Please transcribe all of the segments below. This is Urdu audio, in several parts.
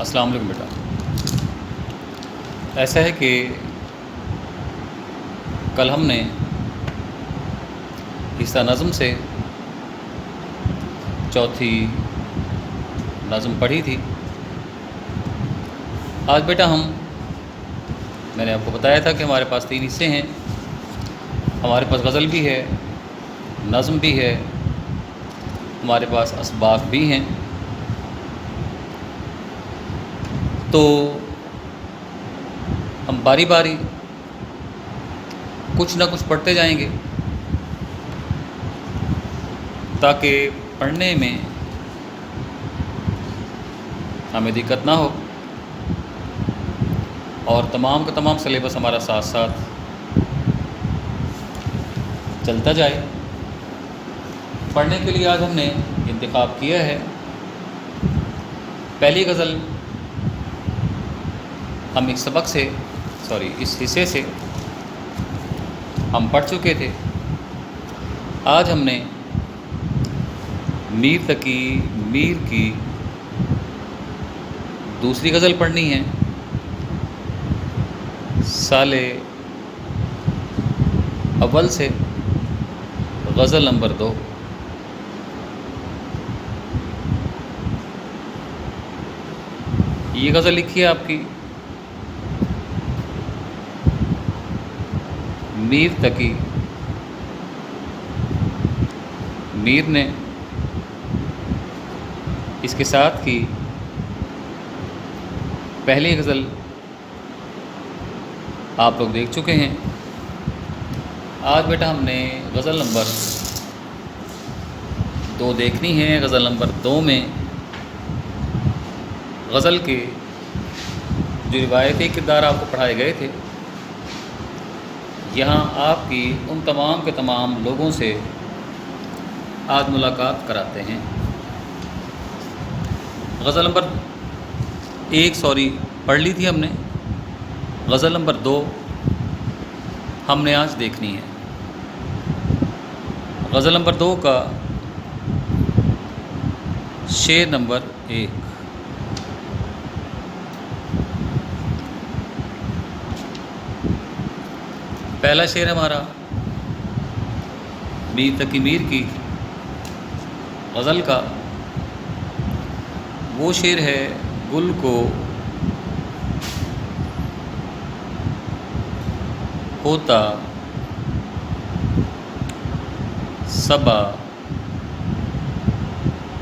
السلام علیکم بیٹا۔ ایسا ہے کہ کل ہم نے حصہ نظم سے چوتھی نظم پڑھی تھی۔ آج بیٹا میں نے آپ کو بتایا تھا کہ ہمارے پاس 3 حصے ہیں۔ ہمارے پاس غزل بھی ہے، نظم بھی ہے، ہمارے پاس اسباق بھی ہیں۔ تو ہم باری باری کچھ نہ کچھ پڑھتے جائیں گے تاکہ پڑھنے میں ہمیں دقت نہ ہو اور تمام کا تمام سلیبس ہمارا ساتھ ساتھ چلتا جائے۔ پڑھنے کے لیے آج ہم نے انتخاب کیا ہے پہلی غزل ہم اس حصے سے ہم پڑھ چکے تھے۔ آج ہم نے میر تقی میر کی دوسری غزل پڑھنی ہے، سال اول سے غزل نمبر 2۔ یہ غزل لکھی ہے آپ کی میر تقی میر نے۔ اس کے ساتھ کی پہلی غزل آپ لوگ دیکھ چکے ہیں۔ آج بیٹا ہم نے غزل نمبر 2 دیکھنی ہے۔ غزل نمبر 2 میں غزل کے جو روایتی کردار آپ کو پڑھائے گئے تھے، یہاں آپ کی ان تمام کے تمام لوگوں سے آج ملاقات کراتے ہیں۔ غزل نمبر 1 پڑھ لی تھی ہم نے، غزل نمبر 2 ہم نے آج دیکھنی ہے۔ غزل نمبر 2 کا شعر نمبر 1۔ پہلا شعر ہمارا میر تقی میر کی غزل کا وہ شعر ہے: گل کو ہوتا صبا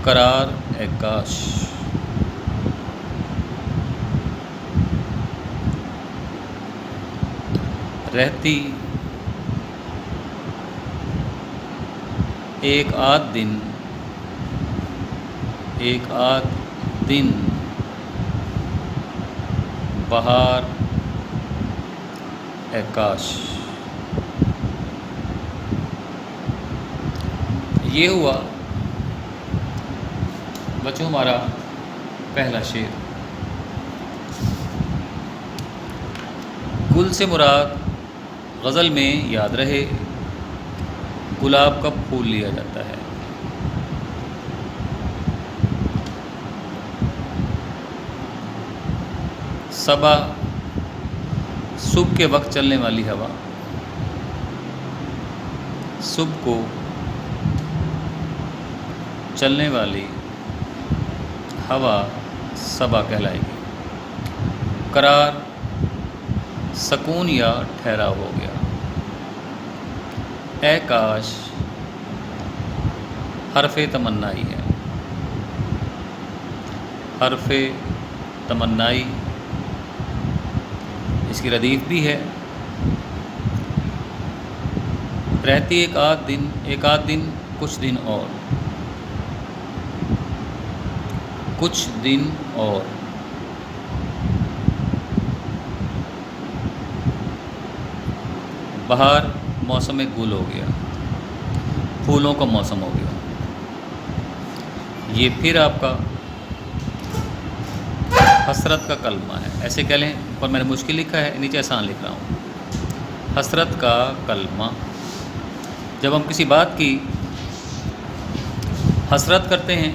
قرار اے کاش، رہتی ایک آدھ دن بہار اے کاش۔ یہ ہوا بچوں ہمارا پہلا شعر۔ گل سے مراد غزل میں یاد رہے گلاب کا پھول لیا جاتا ہے۔ صبا صبح کے وقت چلنے والی ہوا، صبح کو چلنے والی ہوا صبا کہلائے گی۔ قرار سکون یا ٹھہراؤ ہو گیا۔ اے کاش حرف تمنائی ہے، حرف تمنائی اس کی ردیف بھی ہے۔ رہتی ایک آدھ دن کچھ دن اور بہار موسم گل ہو گیا، پھولوں کا موسم ہو گیا۔ یہ پھر آپ کا حسرت کا کلمہ ہے، ایسے کہہ لیں، پر میں نے مشکل لکھا ہے، نیچے آسان لکھ رہا ہوں۔ حسرت کا کلمہ، جب ہم کسی بات کی حسرت کرتے ہیں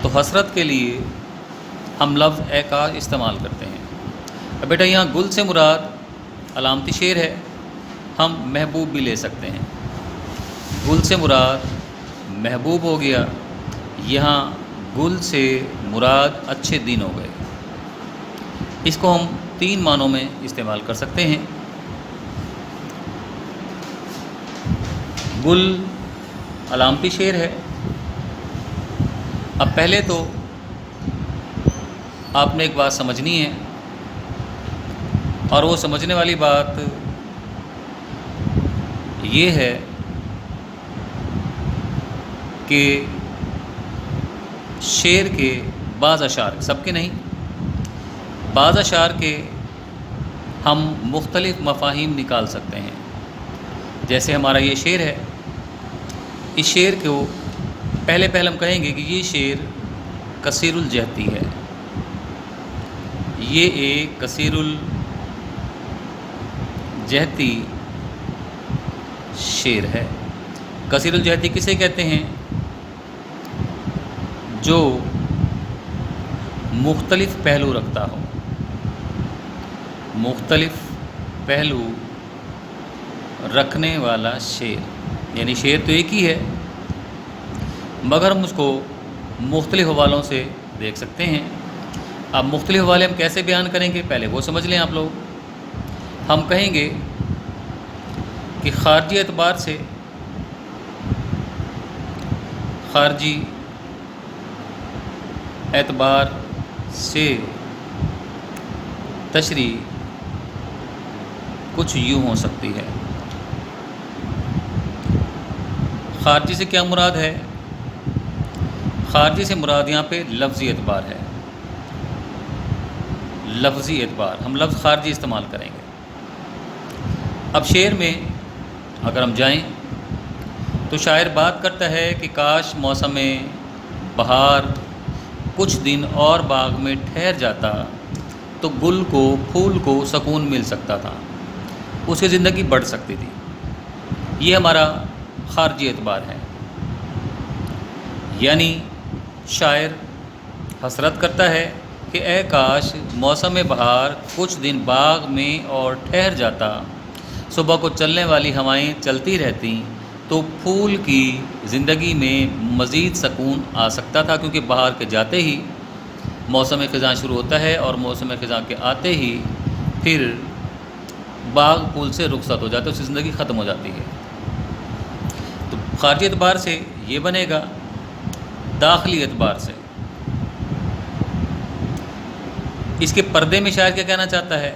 تو حسرت کے لیے ہم لفظ اے کاش استعمال کرتے ہیں۔ اب بیٹا یہاں گل سے مراد علامتی شعر ہے، ہم محبوب بھی لے سکتے ہیں۔ گل سے مراد محبوب ہو گیا، یہاں گل سے مراد اچھے دن ہو گئے۔ اس کو ہم 3 معنوں میں استعمال کر سکتے ہیں۔ گل علامتی شعر ہے۔ اب پہلے تو آپ نے ایک بات سمجھنی ہے، اور وہ سمجھنے والی بات یہ ہے کہ شعر کے بعض اشعار، سب کے نہیں، بعض اشعار کے ہم مختلف مفاہیم نکال سکتے ہیں۔ جیسے ہمارا یہ شعر ہے، اس شعر کو پہلے ہم کہیں گے کہ یہ شعر کثیر الجہتی ہے، یہ ایک کثیر الجہتی شعر ہے۔ کثیر الجہتی کسے کہتے ہیں؟ جو مختلف پہلو رکھتا ہو، مختلف پہلو رکھنے والا شعر، یعنی شعر تو ایک ہی ہے مگر ہم اس کو مختلف حوالوں سے دیکھ سکتے ہیں۔ اب مختلف حوالے ہم کیسے بیان کریں گے، پہلے وہ سمجھ لیں آپ لوگ۔ ہم کہیں گے کہ خارجی اعتبار سے، خارجی اعتبار سے تشریح کچھ یوں ہو سکتی ہے۔ خارجی سے کیا مراد ہے؟ خارجی سے مراد یہاں پہ لفظی اعتبار ہے، لفظی اعتبار، ہم لفظ خارجی استعمال کریں گے۔ اب شعر میں اگر ہم جائیں تو شاعر بات کرتا ہے کہ کاش موسم بہار کچھ دن اور باغ میں ٹھہر جاتا تو گل کو، پھول کو سکون مل سکتا تھا، اس کی زندگی بڑھ سکتی تھی۔ یہ ہمارا خارجی اعتبار ہے، یعنی شاعر حسرت کرتا ہے کہ اے کاش موسم بہار کچھ دن باغ میں اور ٹھہر جاتا، صبح کو چلنے والی ہوائیں چلتی رہتیں تو پھول کی زندگی میں مزید سکون آ سکتا تھا، کیونکہ بہار کے جاتے ہی موسم خزاں شروع ہوتا ہے، اور موسم خزاں کے آتے ہی پھر باغ پھول سے رخصت ہو جاتا ہے، اس کی زندگی ختم ہو جاتی ہے۔ تو خارجی اعتبار سے یہ بنے گا۔ داخلی اعتبار سے اس کے پردے میں شاعر کیا کہنا چاہتا ہے؟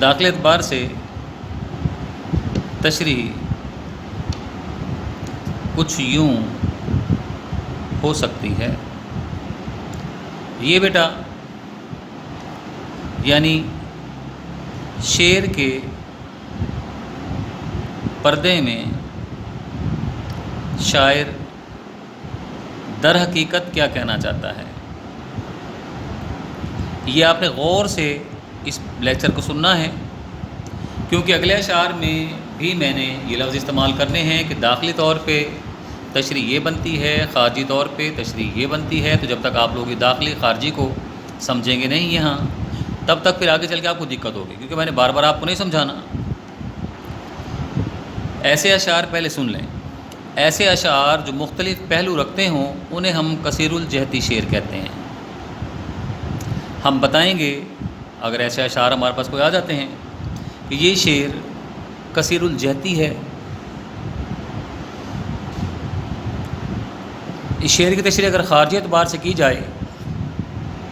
داخلی اعتبار سے تشریح کچھ یوں ہو سکتی ہے۔ یہ بیٹا یعنی شعر کے پردے میں شاعر در حقیقت کیا کہنا چاہتا ہے، یہ آپ نے غور سے اس لیکچر کو سننا ہے، کیونکہ اگلے اشعار میں بھی میں نے یہ لفظ استعمال کرنے ہیں کہ داخلی طور پہ تشریح یہ بنتی ہے، خارجی طور پہ تشریح یہ بنتی ہے۔ تو جب تک آپ لوگ یہ داخلی خارجی کو سمجھیں گے نہیں یہاں، تب تک پھر آگے چل کے آپ کو دقت ہوگی، کیونکہ میں نے بار بار آپ کو نہیں سمجھانا۔ ایسے اشعار پہلے سن لیں۔ ایسے اشعار جو مختلف پہلو رکھتے ہوں انہیں ہم کثیر الجہتی شعر کہتے ہیں۔ ہم بتائیں گے اگر ایسے اشعار ہمارے پاس کوئی آ جاتے ہیں کہ یہ شعر کثیر الجہتی ہے، اس شعر کی تشریح اگر خارجی اعتبار سے کی جائے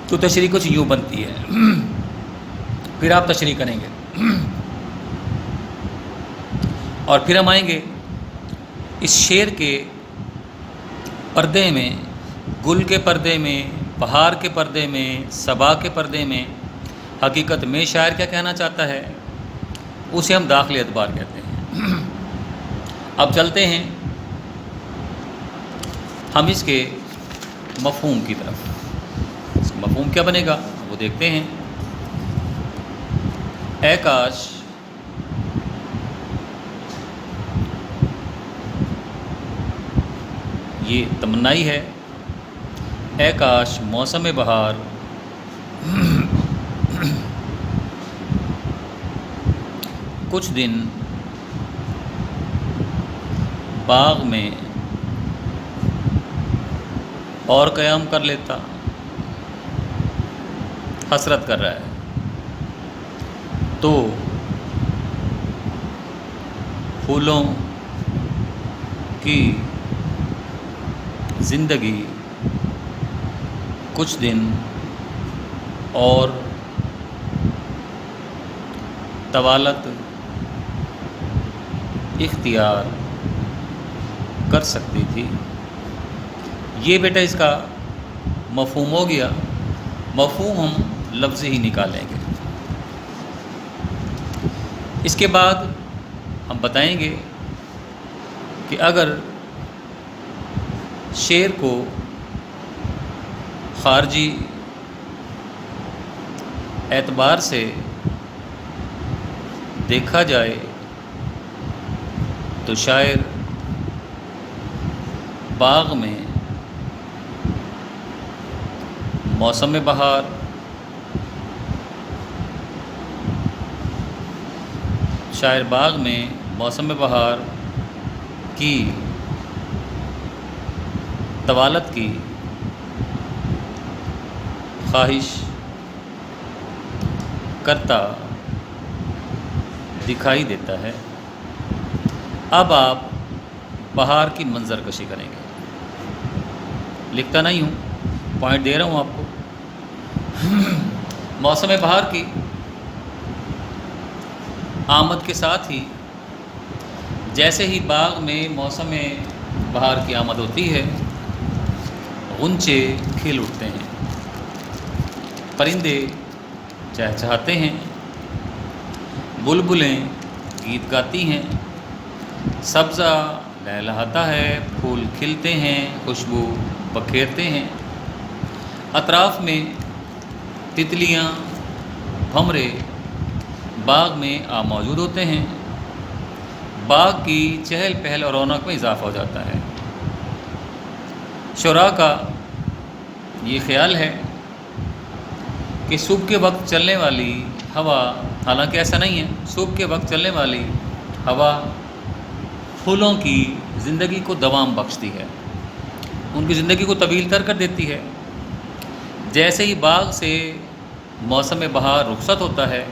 تو تشریح کچھ یوں بنتی ہے، پھر آپ تشریح کریں گے، اور پھر ہم آئیں گے اس شعر کے پردے میں، گل کے پردے میں، بہار کے پردے میں، صبا کے پردے میں حقیقت میں شاعر کیا کہنا چاہتا ہے، اسے ہم داخلی اعتبار کہتے ہیں۔ اب چلتے ہیں ہم اس کے مفہوم کی طرف۔ اس کا مفہوم کیا بنے گا وہ دیکھتے ہیں۔ اے کاش یہ تمنائی ہے، اے کاش موسم بہار کچھ دن باغ میں اور قیام کر لیتا۔ حسرت کر رہا ہے تو پھولوں کی زندگی کچھ دن اور طوالت اختیار کر سکتی تھی۔ یہ بیٹا اس کا مفہوم ہو گیا۔ مفہوم ہم لفظ ہی نکالیں گے۔ اس کے بعد ہم بتائیں گے کہ اگر شعر کو خارجی اعتبار سے دیکھا جائے تو شاعر باغ میں موسم بہار موسم بہار کی طوالت کی خواہش کرتا دکھائی دیتا ہے۔ اب آپ بہار کی منظر کشی کریں گے۔ لکھتا نہیں ہوں، پوائنٹ دے رہا ہوں آپ کو۔ موسم بہار کی آمد کے ساتھ ہی جیسے ہی باغ میں موسم بہار کی آمد ہوتی ہے، غنچے کھل اٹھتے ہیں، پرندے چہچہاتے ہیں، بلبلیں گیت گاتی ہیں، سبزہ لہلہاتا ہے، پھول کھلتے ہیں، خوشبو بکھیرتے ہیں، اطراف میں تتلیاں بھمرے باغ میں موجود ہوتے ہیں۔ باغ کی چہل پہل اور رونق میں اضافہ ہو جاتا ہے۔ شعراء کا یہ خیال ہے کہ صبح کے وقت چلنے والی ہوا، حالانکہ ایسا نہیں ہے، صبح کے وقت چلنے والی ہوا پھولوں کی زندگی کو دوام بخشتی ہے، ان کی زندگی کو طویل تر کر دیتی ہے۔ جیسے ہی باغ سے موسم بہار رخصت ہوتا ہے،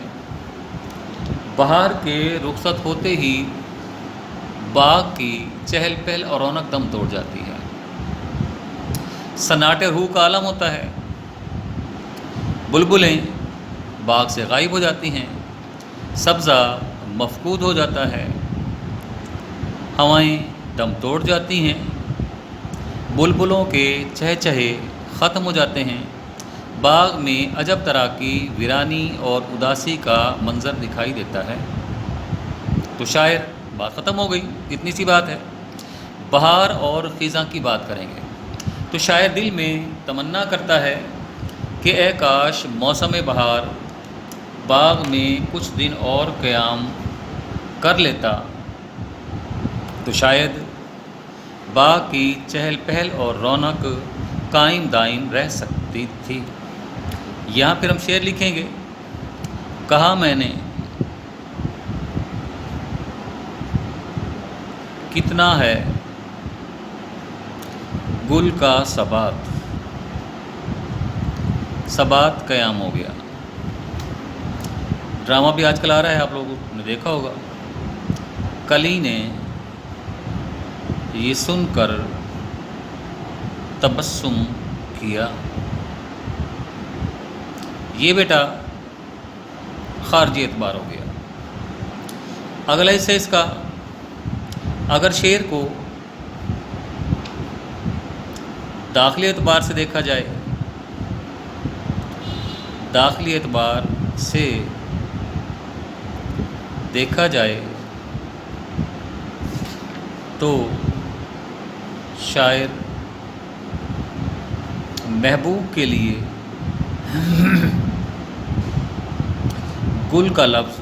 بہار کے رخصت ہوتے ہی باغ کی چہل پہل اور رونق دم توڑ جاتی ہے، سناٹے روح کا عالم ہوتا ہے، بلبلیں باغ سے غائب ہو جاتی ہیں، سبزہ مفقود ہو جاتا ہے، ہوائیں دم توڑ جاتی ہیں، بلبلوں کے چہچہے ختم ہو جاتے ہیں، باغ میں عجب طرح کی ویرانی اور اداسی کا منظر دکھائی دیتا ہے۔ تو شاعر بات ختم ہو گئی، اتنی سی بات ہے۔ بہار اور خزاں کی بات کریں گے تو شاعر دل میں تمنا کرتا ہے کہ اے کاش موسم بہار باغ میں کچھ دن اور قیام کر لیتا تو شاید باغ کی چہل پہل اور رونق قائم دائم رہ سکتی تھی۔ یہاں پھر ہم شعر لکھیں گے۔ کہا میں نے کتنا ہے گل کا ثبات قیام ہو گیا۔ ڈرامہ بھی آج کل آ رہا ہے، آپ لوگوں نے دیکھا ہوگا۔ کلی نے یہ سن کر تبسم کیا۔ یہ بیٹا خارجی اعتبار ہو گیا۔ اگلا حصہ اس کا، اگر شعر کو داخلی اعتبار سے دیکھا جائے، داخلی اعتبار سے دیکھا جائے تو شاعر محبوب کے لیے گل کا لفظ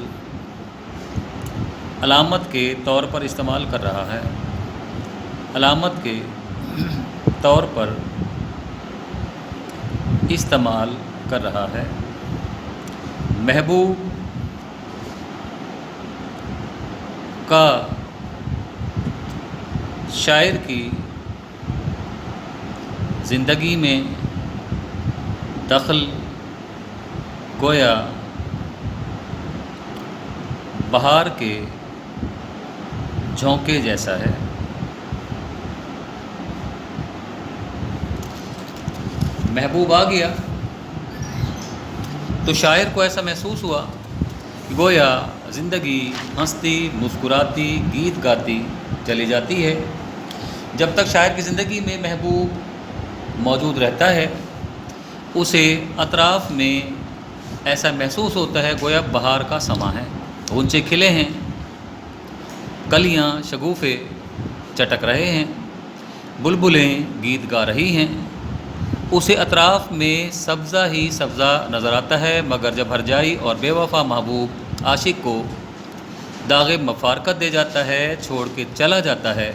علامت کے طور پر استعمال کر رہا ہے، علامت کے طور پر استعمال کر رہا ہے۔ محبوب کا شاعر کی زندگی میں دخل گویا بہار کے جھونکے جیسا ہے۔ محبوب آ گیا تو شاعر کو ایسا محسوس ہوا کہ گویا زندگی ہنستی مسکراتی گیت گاتی چلی جاتی ہے۔ جب تک شاعر کی زندگی میں محبوب موجود رہتا ہے اسے اطراف میں ایسا محسوس ہوتا ہے گویا بہار کا سماں ہے، غنچے کھلے ہیں، کلیاں شگوفے چٹک رہے ہیں، بلبلیں گیت گا رہی ہیں، اسے اطراف میں سبزہ ہی سبزہ نظر آتا ہے۔ مگر جب ہرجائی اور بے وفا محبوب عاشق کو داغ مفارقت دے جاتا ہے، چھوڑ کے چلا جاتا ہے،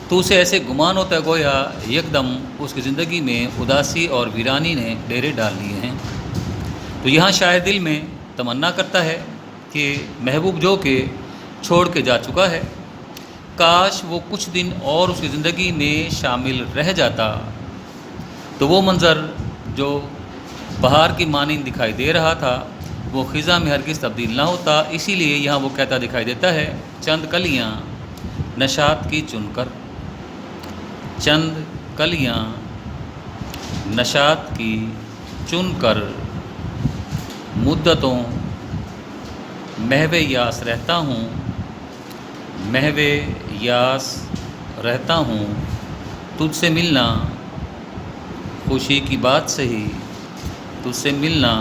تو اسے ایسے گمان ہوتا ہے گویا یکدم اس کی زندگی میں اداسی اور ویرانی نے ڈیرے ڈال لیے ہیں۔ تو یہاں شاعر دل میں تمنا کرتا ہے کہ محبوب جو کہ چھوڑ کے جا چکا ہے، کاش وہ کچھ دن اور اس کی زندگی میں شامل رہ جاتا، تو وہ منظر جو بہار کی مانند دکھائی دے رہا تھا وہ خزاں میں ہرگز تبدیل نہ ہوتا۔ اسی لیے یہاں وہ کہتا دکھائی دیتا ہے، چند کلیاں نشاط کی چن کر، چند کلیاں نشاط کی چن کر، مدتوں محو یاس رہتا ہوں، محو یاس رہتا ہوں، تجھ سے ملنا خوشی کی بات سہی، تجھ سے ملنا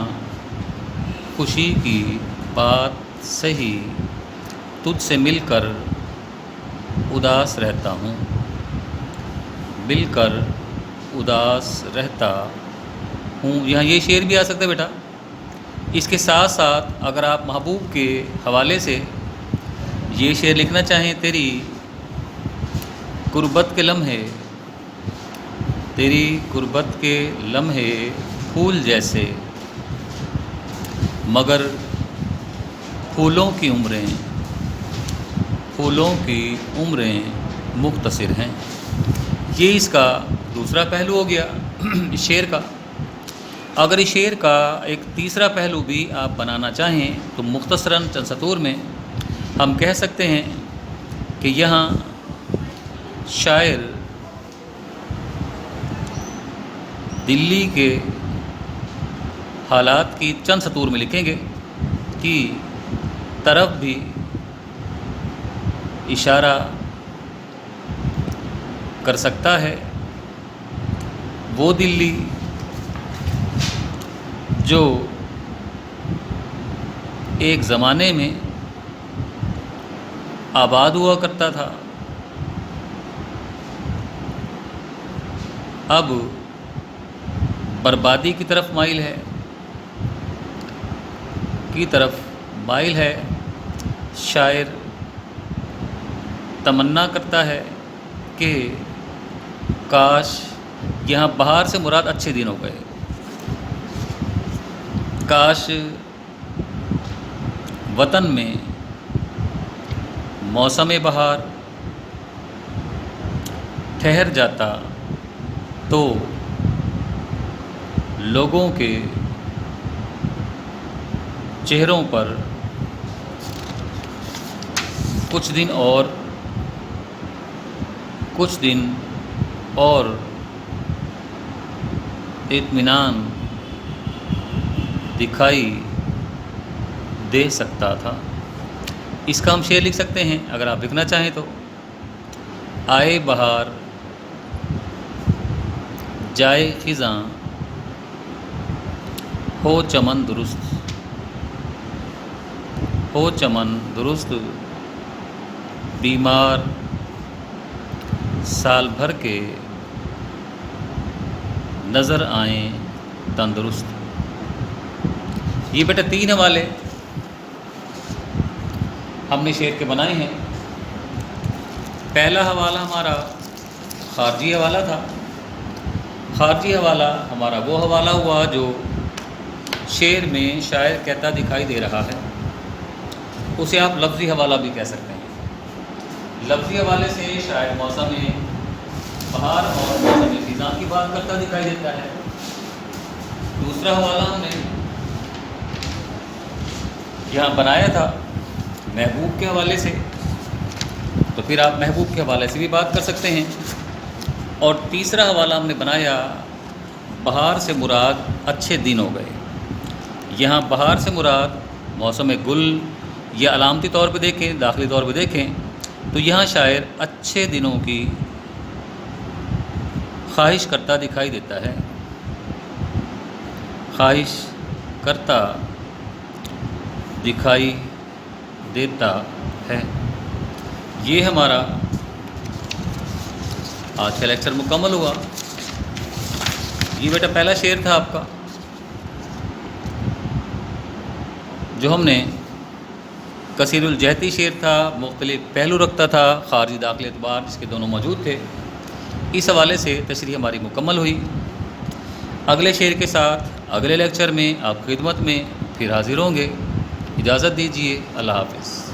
خوشی کی بات سہی، تجھ سے مل کر اداس رہتا ہوں، مل کر اداس رہتا ہوں۔ یہاں یہ شعر بھی آ سکتا ہے بیٹا۔ اس کے ساتھ ساتھ اگر آپ محبوب کے حوالے سے یہ شعر لکھنا چاہیں، تیری قربت کے لمحے، تیری قربت کے لمحے پھول جیسے، مگر پھولوں کی عمریں، پھولوں کی عمریں مختصر ہیں۔ یہ اس کا دوسرا پہلو ہو گیا اس شعر کا۔ اگر اس شعر کا ایک تیسرا پہلو بھی آپ بنانا چاہیں تو مختصراً چند سطور میں ہم کہہ سکتے ہیں کہ یہاں شاعر دلی کے حالات کی چند سطور میں لکھیں گے کی طرف بھی اشارہ کر سکتا ہے۔ وہ دلی جو ایک زمانے میں آباد ہوا کرتا تھا، اب بربادی کی طرف مائل ہے، شاعر تمنا کرتا ہے کہ کاش یہاں بہار سے مراد اچھے دن ہو گئے، کاش وطن میں موسم بہار ٹھہر جاتا تو لوگوں کے چہروں پر کچھ دن اور اطمینان دکھائی دے سکتا تھا۔ اس کا ہم شعر لکھ سکتے ہیں اگر آپ لکھنا چاہیں تو، آئے بہار جائے خزاں ہو چمن درست، ہو چمن درست، بیمار سال بھر کے نظر آئیں تندرست۔ یہ بیٹا 3 حوالے ہم نے شعر کے بنائے ہیں۔ پہلا حوالہ ہمارا خارجی حوالہ تھا۔ خارجی حوالہ ہمارا وہ حوالہ ہوا جو شعر میں شاعر کہتا دکھائی دے رہا ہے، اسے آپ لفظی حوالہ بھی کہہ سکتے ہیں۔ لفظی حوالے سے شاعر موسم بہار اور موسم خزاں کی بات کرتا دکھائی دیتا ہے۔ دوسرا حوالہ ہم نے یہاں بنایا تھا محبوب کے حوالے سے، تو پھر آپ محبوب کے حوالے سے بھی بات کر سکتے ہیں۔ اور تیسرا حوالہ ہم نے بنایا بہار سے مراد اچھے دن ہو گئے۔ یہاں بہار سے مراد موسم گل، یا علامتی طور پہ دیکھیں، داخلی طور پہ دیکھیں تو یہاں شاعر اچھے دنوں کی خواہش کرتا دکھائی دیتا ہے، خواہش کرتا دکھائی دیتا ہے۔ یہ ہمارا آج کا لیکچر مکمل ہوا۔ یہ بیٹا پہلا شعر تھا آپ کا، جو ہم نے کثیر الجہتی شعر تھا، مختلف پہلو رکھتا تھا، خارجی داخلی اعتبار جس کے دونوں موجود تھے۔ اس حوالے سے تشریح ہماری مکمل ہوئی۔ اگلے شعر کے ساتھ اگلے لیکچر میں آپ کی خدمت میں پھر حاضر ہوں گے۔ اجازت دیجیے، اللہ حافظ۔